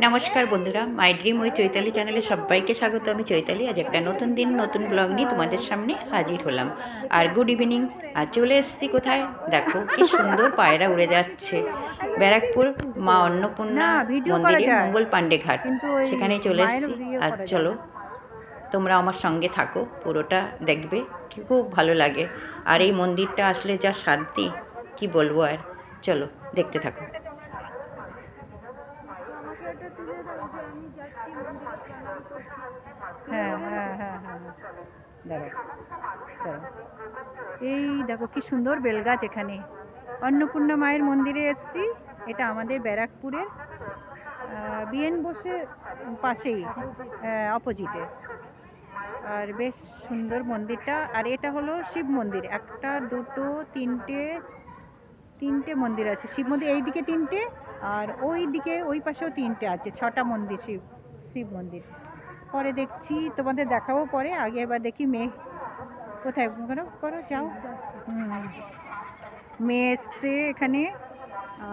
নমস্কার বন্ধুরা, my dream with Chaitali চ্যানেলে সবাইকে স্বাগত। আমি চৈতালি। আজ একটা নতুন দিন, নতুন ব্লগ নিয়ে তোমাদের সামনে হাজির হলাম। আর গুড ইভিনিং। আর চলে এসেছি কোথায়? দেখো কি সুন্দর পায়রা উড়ে যাচ্ছে। ব্যারাকপুর মা না অন্নপূর্ণা ভিডিও করা মন্দিরে যায়, মঙ্গল পাণ্ডে ঘাট, কিন্তু ওই সেখানেই চলে মায়ের এসেছি। ভিডিও আর করা যায় চলো না। তোমরা আমার সঙ্গে থাকো, পুরোটা দেখবে, খুব ভালো লাগে। আর এই মন্দিরটা আসলে যা শান্তি, কি বলবো আর। চলো দেখতে থাকো। হ্যাঁ হ্যাঁ হ্যাঁ হ্যাঁ হ্যাঁ, দাঁড়াও দাঁড়াও। এই দেখো কি সুন্দর বেলগাছ। এখানে অন্নপূর্ণা মায়ের মন্দিরে এসেছি। এটা আমাদের ব্যারাকপুরের বিএন বোসের পাশেই, অপোজিটে। আর বেশ সুন্দর মন্দিরটা। আর এটা হলো শিব মন্দির। একটা দুটো তিনটে তিনটে মন্দির আছে। শিব মন্দির এই দিকে তিনটে, আর ওই দিকে ওই পাশেও তিনটে আছে। ছটা মন্দির, শিব শিব মন্দির। পরে দেখছি, তোমাদের দেখাবো পরে। আগে এবার দেখি মেয়ে কোথায়। করো করো, যাও। মেয়ে এসছে এখানে।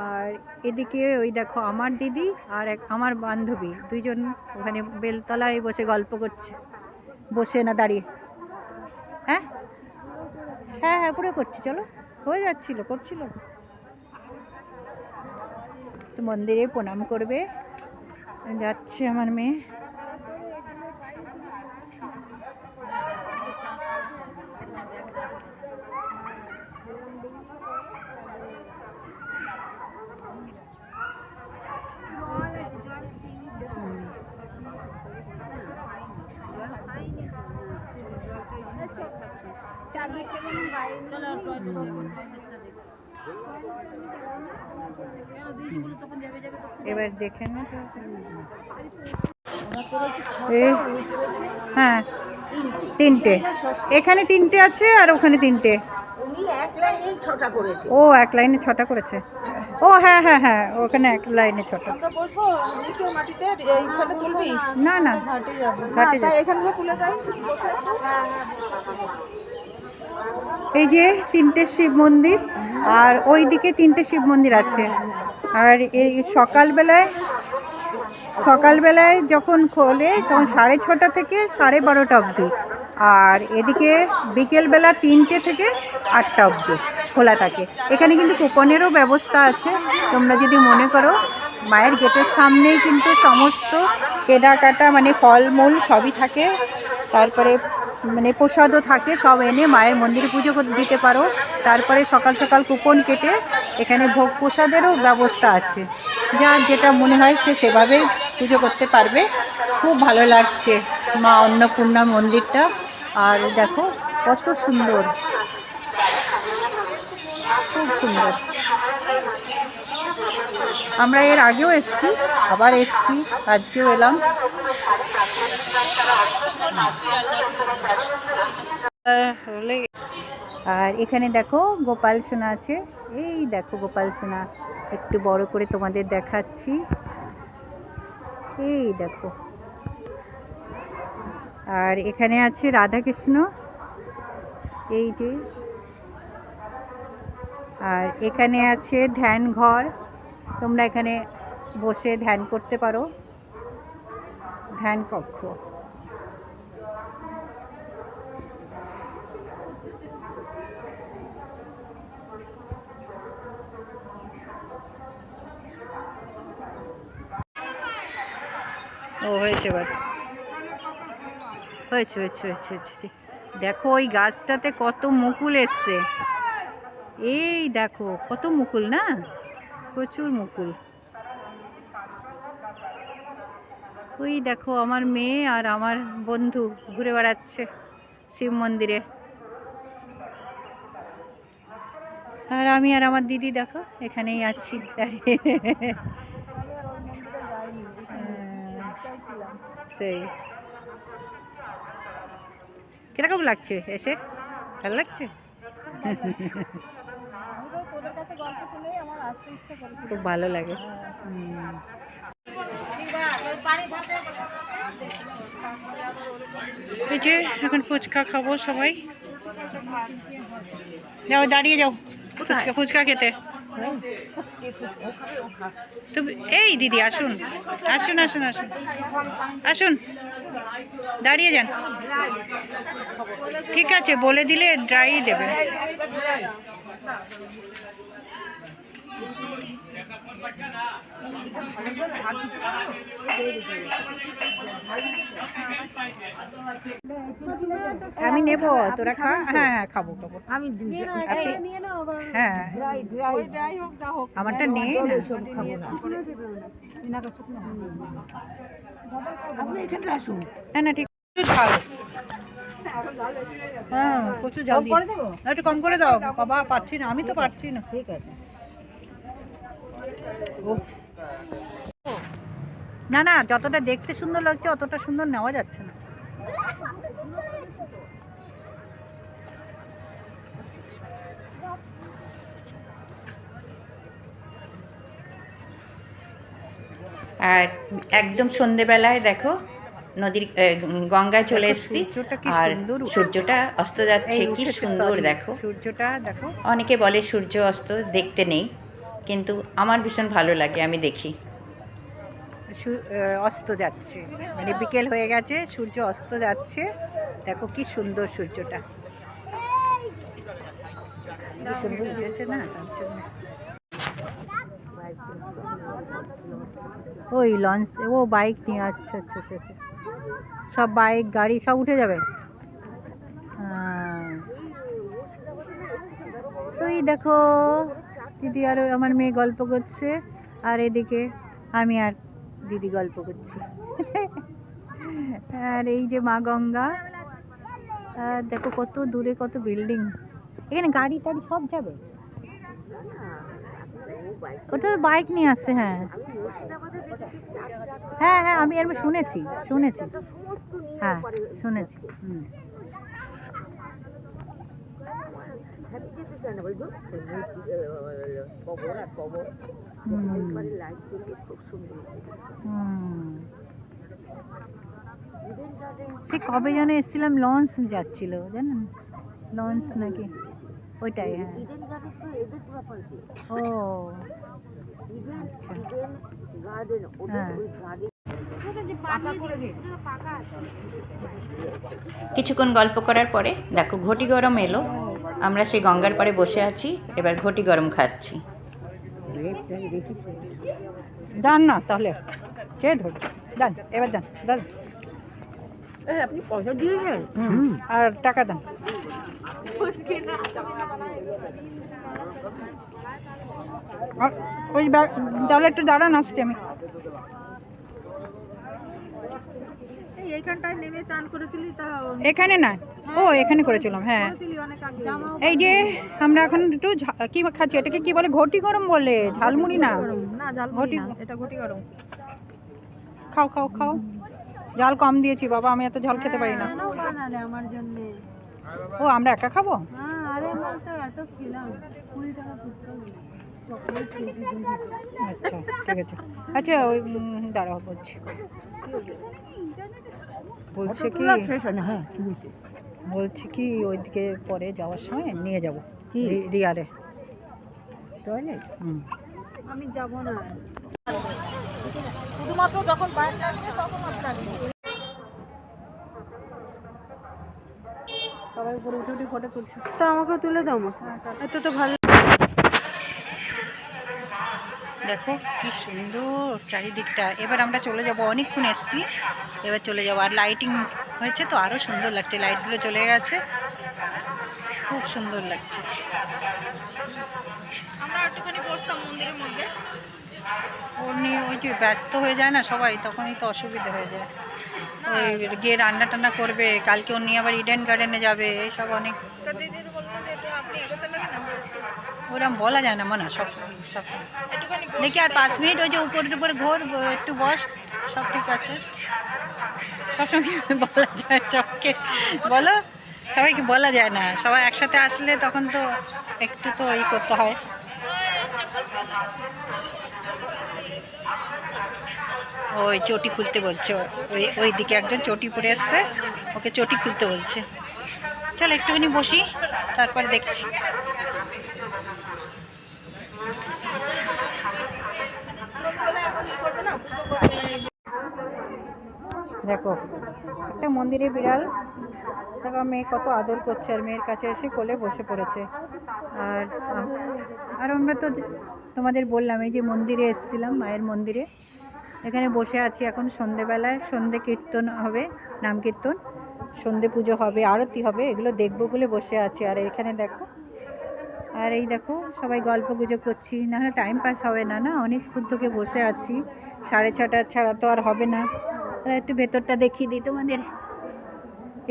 আর এদিকে ওই দেখো আমার দিদি আর আমার বান্ধবী দুইজন ওখানে বেলতলায় বসে গল্প করছে। বসে না দাঁড়িয়ে। হ্যাঁ হ্যাঁ হ্যাঁ, পুরো করছি, চলো। হয়ে যাচ্ছিল, করছিল। তো মন্দিরে প্রণাম করবে যাচ্ছে আমার মেয়ে। এবার দেখে না। হ্যাঁ, তিনটে। এখানে তিনটে আছে আর ওখানে তিনটে। ও এক লাইনে ছটা করেছে। ও হ্যাঁ হ্যাঁ হ্যাঁ, ওখানে এক লাইনে ছটা। না না, ঘাটে এই যে তিনটে শিব মন্দির, আর ওই দিকে তিনটে শিব মন্দির আছে। আর এই সকালবেলায় যখন খোলে তখন 6:30 থেকে 12:30 অবধি। আর এদিকে বিকেলবেলা 3টে থেকে 8টা অবধি খোলা থাকে। এখানে কিন্তু কুপনেরও ব্যবস্থা আছে। তোমরা যদি মনে করো, মায়ের গেটের সামনেই কিন্তু সমস্ত কেনাকাটা, মানে ফলমূল সবই থাকে। তারপরে মানে প্রসাদও থাকে, সব এনে মায়ের মন্দিরে পুজো দিতে পারো। তারপরে সকাল সকাল কুপন কেটে এখানে ভোগ প্রসাদেরও ব্যবস্থা আছে। যার যেটা মনে হয় সে সেভাবেই পুজো করতে পারবে। খুব ভালো লাগছে মা অন্নপূর্ণা মন্দিরটা। আর দেখো কত সুন্দর, খুব সুন্দর। আমরা এর আগেও এসেছি, আবার এসেছি, আজকেও এলাম। আর এখানে দেখো গোপাল সোনা আছে। এই দেখো গোপাল সোনা, একটু বড় করে তোমাদের দেখাচ্ছি। এই দেখো। আর এখানে আছে রাধা কৃষ্ণ, এই যে। আর এখানে আছে ধ্যান ঘর, তোমরা এখানে বসে ধ্যান করতে পারো, ধ্যান কক্ষ। ও হয়েছে, এবার হয়েছে হয়েছে হয়েছে হয়েছে। দেখো ওই গাছটাতে কত মুকুল এসছে। এই দেখো কত মুকুল, না প্রচুর মুকুল। ওই দেখো আমার মেয়ে আর আমার বন্ধু ঘুরে বেড়াচ্ছে শিব মন্দিরে। আর আমি আর আমার দিদি দেখো এখানেই আছি দাঁড়িয়ে। সেই কিরকম লাগছে এসে? ভালো লাগছে? খুব ভালো লাগে। এই যে এখন ফুচকা খাবো সবাই। যাও দাঁড়িয়ে যাও, ফুচকা ফুচকা খেতে। তো এই দিদি আসুন আসুন আসুন আসুন আসুন, দাঁড়িয়ে যান। ঠিক আছে, বলে দিলে ড্রাই দেবে। আমি নেব, তোরা খা। হ্যাঁ হ্যাঁ খাবো খাবো। হ্যাঁ আমারটা নেই না। না না ঠিক ঝাল। হ্যাঁ প্রচুর ঝাল দিয়ে একটু কম করে দাও বাবা, পারছি না, আমি তো পারছি না। ঠিক আছে। না না, যতটা দেখতে সুন্দর লাগছে অতটা সুন্দর নেওয়া যাচ্ছে না। আর একদম সন্ধেবেলায় দেখো নদীর গঙ্গায় চলে এসেছি, আর সূর্যটা অস্ত যাচ্ছে, কি সুন্দর দেখো। সূর্যটা দেখো। অনেকে বলে সূর্য অস্ত দেখতে নেই, কিন্তু আমার ভীষণ ভালো লাগে, আমি দেখি। অস্ত যাচ্ছে, মানে বিকেল হয়ে গেছে, সূর্য অস্ত যাচ্ছে। দেখো কি সুন্দর সূর্যটা, কি সুন্দর উঠেছে না, তার জন্য। ওই লঞ্চ, ও বাইক নিয়ে, আচ্ছা আচ্ছা আচ্ছা আচ্ছা, সব বাইক গাড়ি সব উঠে যাবে। ওই দেখো দিদি আর আমার মেয়ে গল্প করছে, আর এদিকে আমি আর দিদি গল্প করছি। আর এই যে মা গঙ্গা, আর দেখো কত দূরে কত বিল্ডিং, এখানে গাড়ি টাড়ি সব যাবে। ওটা বাইক নিয়ে আসছে। হ্যাঁ হ্যাঁ হ্যাঁ আমি শুনেছি শুনেছি, হ্যাঁ শুনেছি। সে কবে যেন এসেছিলাম, লঞ্চ যাচ্ছিল জানেন, লঞ্চ নাকি ওইটাই। হ্যাঁ ও কিছুক্ষণ গল্প করার পরে দেখো ঘটি গরম এলো, আমরা সেই গঙ্গার পাড়ে বসে আছি, এবার ঘটি গরম খাচ্ছি। যান না তাহলে, কে ধরবে, যান এবার যান দাদা। আপনি পয়সা দিয়েছেন আর টাকা দেন। ওই তাহলে একটু দাঁড়ান, আসছি আমি। এইখানটায় নেমে চান করেছিলি তা এখানে না, ও এখানে করেছিলাম। হ্যাঁ এই যে আমরা এখন একটু কি খাচ্ছি, এটাকে কি বলে, ঘটি গরম বলে, ঝালমুড়ি না, ঘটি, এটা ঘটি গরম। খাও খাও খাও, ঝাল কম দিয়েছি বাবা, আমি এত ঝাল খেতে পারি না। আমার জন্য। ও আমরা একা খাবো? আচ্ছা ঠিক আছে। আচ্ছা ওই দাঁড়াও বলছি, বলছে কি, হ্যাঁ বলছি কি ওইদিকে পরে যাওয়ার সময় নিয়ে যাবো রিয়ারে টয়লেট। আমি যাব না, শুধুমাত্র যখন বাইরে আসবে তখন সবাই উপরে উঠে উঠে ফটো তুলছে, তো আমাকে তুলে দাও মা, এত তো ভালো। দেখো কি সুন্দর চারিদিকটা। এবার আমরা চলে যাব, অনেকক্ষণ এসছি, এবার চলে যাবো। আর লাইটিং হয়েছে তো আরও সুন্দর লাগছে, লাইটগুলো চলে গেছে, খুব সুন্দর লাগছে। আমরা একটুখানি বসতাম মন্দিরের মধ্যে, ওর নিয়ে ওই যে ব্যস্ত হয়ে যায় না সবাই, তখনই তো অসুবিধা হয়ে যায়। ওই গিয়ে রান্না টান্না করবে, কালকে ওর নিয়ে আবার ইডেন গার্ডেনে যাবে, এইসব অনেক। ওরকম বলা যায় না মনে, সব সব দেখি আর 5 মিনিট ওই যে উপরের উপরে ঘোর, একটু বস, সব ঠিক আছে। সবসময় বলা যায় সবকে, বলো সবাইকে বলা যায় না, সবাই একসাথে আসলে তখন তো একটু তো ই করতে হয়। ওই চটি খুলতে বলছে, ওই দিকে একজন চটি পরে আসছে, ওকে চটি খুলতে বলছে। চল একটুখানি বসি, তারপরে দেখছি। দেখো একটা মন্দিরে বিড়াল, দেখো মেয়ে কত আদর করছে আর মেয়ের কাছে এসে কোলে বসে পড়েছে। আর আর আমরা তো তোমাদের বললাম এই যে মন্দিরে এসেছিলাম, মায়ের মন্দিরে, এখানে বসে আছি এখন সন্ধেবেলায়, সন্ধে কীর্তন হবে, নাম কীর্তন, সন্ধে পুজো হবে, আরতি হবে, এগুলো দেখবো বলে বসে আছি। আর এখানে দেখো, আর এই দেখো সবাই গল্প গুজব করছি, না হলে টাইম পাস হবে না, না অনেকক্ষণ থেকে বসে আছি, 6:30 ছাড়া তো আর হবে না। আর একটু ভেতরটা দেখিয়ে দিই তোমাদের।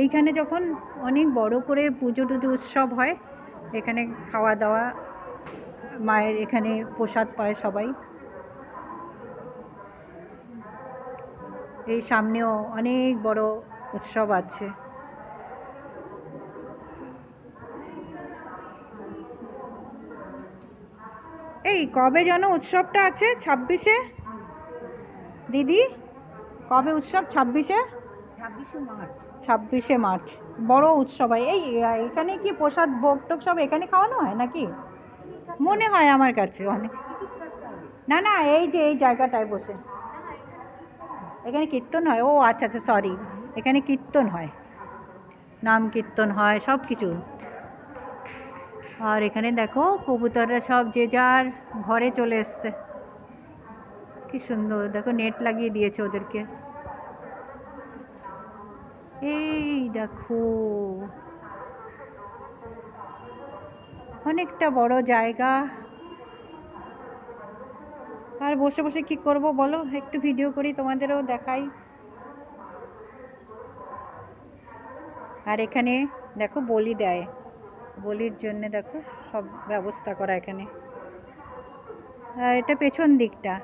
এইখানে যখন অনেক বড় করে পুজো টুজো উৎসব হয়, এখানে খাওয়া দাওয়া, মায়ের এখানে প্রসাদ পায় সবাই। এই সামনেও অনেক বড় উৎসব আছে। এই কবে যেন উৎসবটা আছে? 26-এ দিদি, কবে উৎসব? 26-এ? 26শে মার্চ বড় উৎসব হয়। এই এখানে কি প্রসাদ ভোগ টোগ সব এখানে খাওয়ানো হয় নাকি? মনে হয় আমার কাছে অনেক, না না এই যে এই জায়গাটায় বসে এখানে কীর্তন হয়। ও আচ্ছা আচ্ছা, সরি, এখানে কীর্তন হয়, নাম কীর্তন হয় সব কিছু। আর এখানে দেখো কবুতররা সব যে যার ঘরে চলে এসছে, কি সুন্দর, দেখো নেট লাগিয়ে দিয়েছে ওদেরকে। এই দেখো অনেকটা বড় জায়গা। আর বসে বসে কি করব বলো, একটু ভিডিও করি তোমাদেরও দেখাই। আর এখানে দেখো বলি দেয়, বলির জন্য দেখো সব ব্যবস্থা করা এখানে। আর এটা পেছন দিকটা।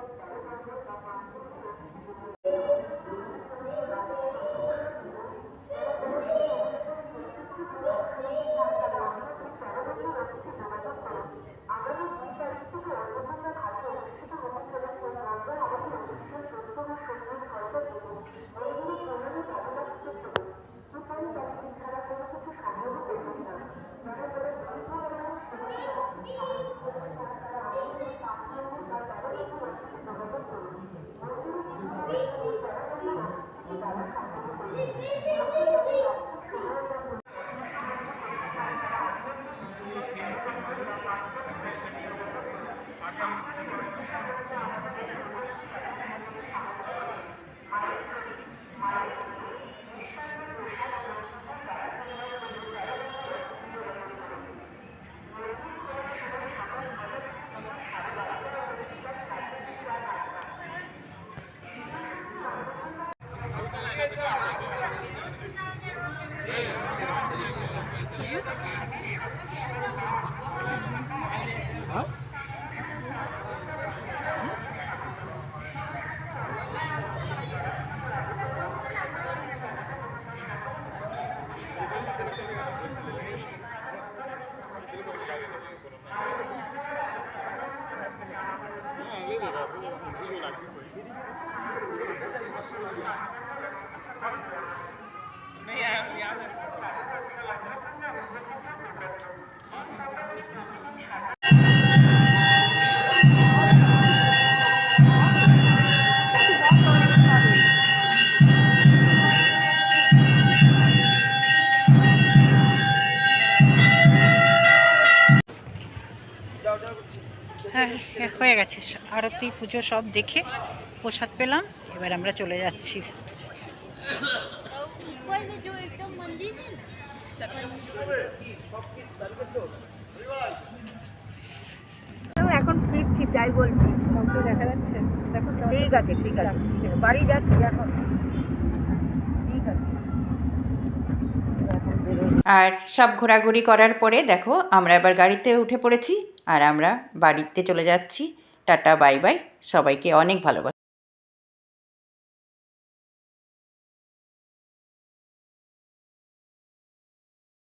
হ্যাঁ হয়ে গেছে, আরতি পুজো সব দেখে প্রসাদ পেলাম, এবার আমরা চলে যাচ্ছি। ऊपर में जो एकदम मंदिर है ना, এখন ফিরছি তাই বলছি, মন্ত্র দেখা যাচ্ছে, দেখো ঠিক আছে ঠিক আছে, বাড়ি যাচ্ছি এখন, ঠিক আছে। আর সব ঘোরাঘুরি করার পরে দেখো আমরা এবার গাড়িতে উঠে পড়েছি আর আমরা বাড়িতে চলে যাচ্ছি। টাটা বাই বাই, সবাইকে অনেক ভালোবাসা।